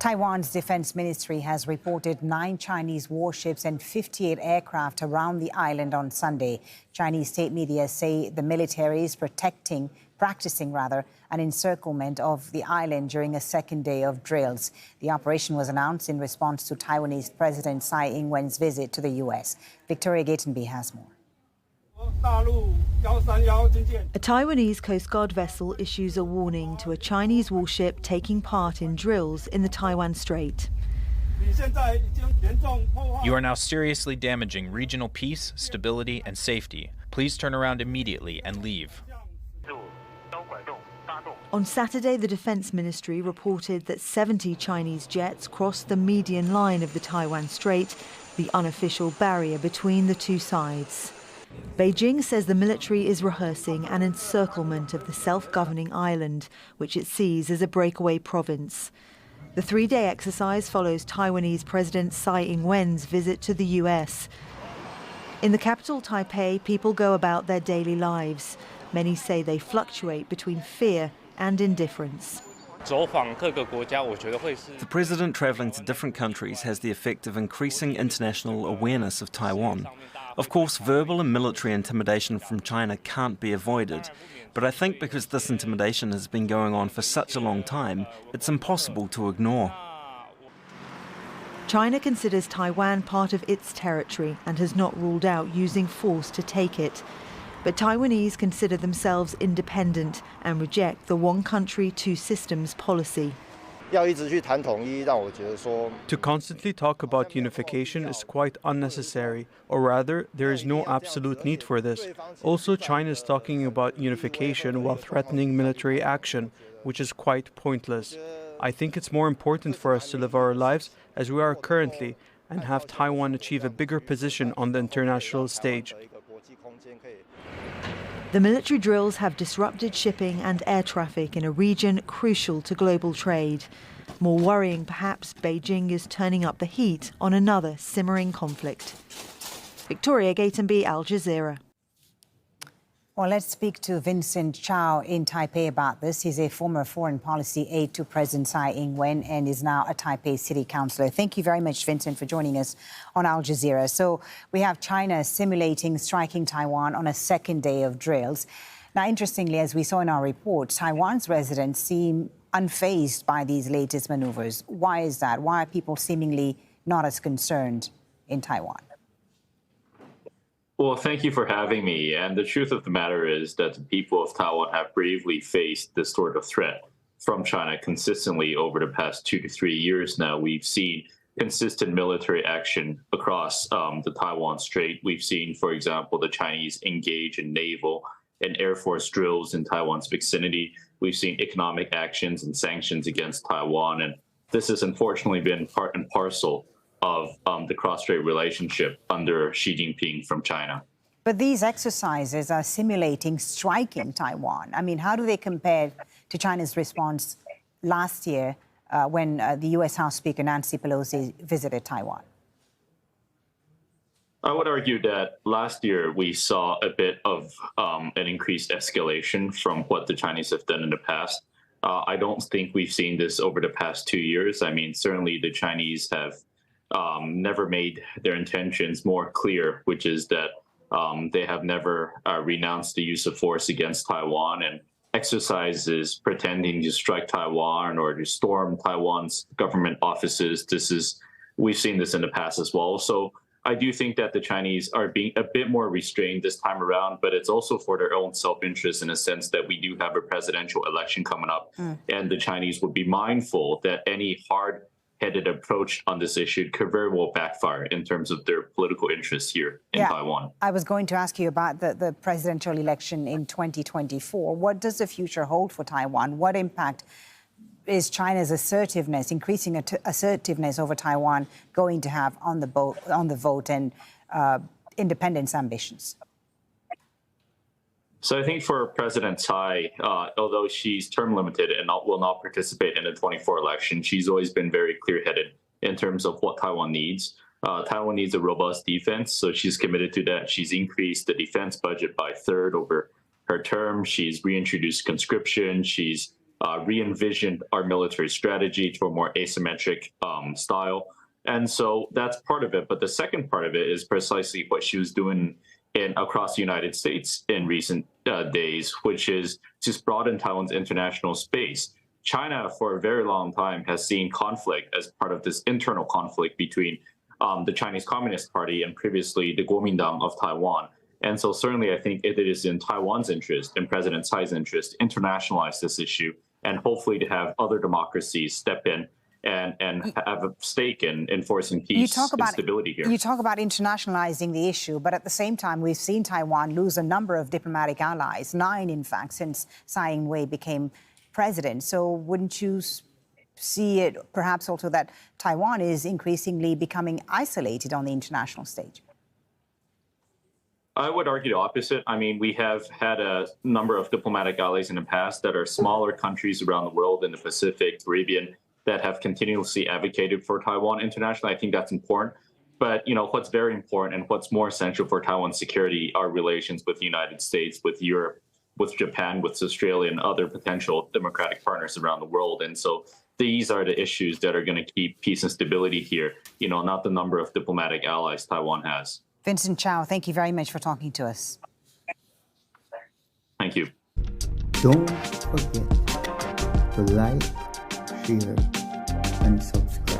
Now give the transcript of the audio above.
Taiwan's defense ministry has reported 9 Chinese warships and 58 aircraft around the island on Sunday. Chinese state media say the military is practicing an encirclement of the island during a second day of drills. The operation was announced in response to Taiwanese President Tsai Ing-wen's visit to the U.S. Victoria Gatenby has more. A Taiwanese Coast Guard vessel issues a warning to a Chinese warship taking part in drills in the Taiwan Strait. You are now seriously damaging regional peace, stability, and safety. Please turn around immediately and leave. On Saturday, the Defense Ministry reported that 70 Chinese jets crossed the median line of the Taiwan Strait, the unofficial barrier between the two sides. Beijing says the military is rehearsing an encirclement of the self-governing island, which it sees as a breakaway province. The 3-day exercise follows Taiwanese President Tsai Ing-wen's visit to the US. In the capital, Taipei, people go about their daily lives. Many say they fluctuate between fear and indifference. The president travelling to different countries has the effect of increasing international awareness of Taiwan. Of course, verbal and military intimidation from China can't be avoided, but I think because this intimidation has been going on for such a long time, it's impossible to ignore. China considers Taiwan part of its territory and has not ruled out using force to take it. But Taiwanese consider themselves independent and reject the one country, two systems policy. To constantly talk about unification is quite unnecessary, or rather, there is no absolute need for this. Also, China is talking about unification while threatening military action, which is quite pointless. I think it's more important for us to live our lives as we are currently and have Taiwan achieve a bigger position on the international stage. The military drills have disrupted shipping and air traffic in a region crucial to global trade. More worrying, perhaps, Beijing is turning up the heat on another simmering conflict. Victoria Gatenby, Al Jazeera. Well, let's speak to Vincent Chow in Taipei about this. He's a former foreign policy aide to President Tsai Ing-wen and is now a Taipei city councillor. Thank you very much, Vincent, for joining us on Al Jazeera. So we have China simulating striking Taiwan on a second day of drills. Now, interestingly, as we saw in our report, Taiwan's residents seem unfazed by these latest maneuvers. Why is that? Why are people seemingly not as concerned in Taiwan? Well, thank you for having me. And the truth of the matter is that the people of Taiwan have bravely faced this sort of threat from China consistently over the past 2 to 3 years now. We've seen consistent military action across the Taiwan Strait. We've seen, for example, the Chinese engage in naval and air force drills in Taiwan's vicinity. We've seen economic actions and sanctions against Taiwan. And this has unfortunately been part and parcel of the cross-strait relationship under Xi Jinping from China. But these exercises are simulating striking Taiwan. I mean, how do they compare to China's response last year when the U.S. House Speaker Nancy Pelosi visited Taiwan? I would argue that last year we saw a bit of an increased escalation from what the Chinese have done in the past. I don't think we've seen this over the past 2 years. I mean, certainly the Chinese have never made their intentions more clear, which is that they have never renounced the use of force against Taiwan, and exercises pretending to strike Taiwan or to storm Taiwan's government offices. We've seen this in the past as well. So I do think that the Chinese are being a bit more restrained this time around, but it's also for their own self-interest in a sense that we do have a presidential election coming up, and the Chinese would be mindful that any hard-headed approach on this issue could very well backfire in terms of their political interests here in Taiwan. I was going to ask you about the presidential election in 2024. What does the future hold for Taiwan? What impact is China's assertiveness, increasing assertiveness over Taiwan, going to have on the vote and independence ambitions? So I think for President Tsai, although she's term limited and will not participate in the 24 election, she's always been very clear-headed in terms of what Taiwan needs. Taiwan needs a robust defense, so she's committed to that. She's increased the defense budget by a third over her term. She's reintroduced conscription. She's re-envisioned our military strategy to a more asymmetric style. And so that's part of it. But the second part of it is precisely what she was doing across the United States in recent days, which is just broaden Taiwan's international space. China, for a very long time, has seen conflict as part of this internal conflict between the Chinese Communist Party and previously the Kuomintang of Taiwan. And so certainly I think it is in Taiwan's interest and President Tsai's interest to internationalize this issue and hopefully to have other democracies step in and have a stake in enforcing peace and stability here. You talk about internationalizing the issue, but at the same time, we've seen Taiwan lose a number of diplomatic allies, 9, in fact, since Tsai Ing-wen became president. So wouldn't you see it perhaps also that Taiwan is increasingly becoming isolated on the international stage? I would argue the opposite. I mean, we have had a number of diplomatic allies in the past that are smaller countries around the world in the Pacific, Caribbean, that have continuously advocated for Taiwan internationally. I think that's important. But, you know, what's very important and what's more essential for Taiwan's security are relations with the United States, with Europe, with Japan, with Australia, and other potential democratic partners around the world. And so these are the issues that are going to keep peace and stability here, you know, not the number of diplomatic allies Taiwan has. Vincent Chow, thank you very much for talking to us. Thank you. Don't forget to like, share, and subscribe.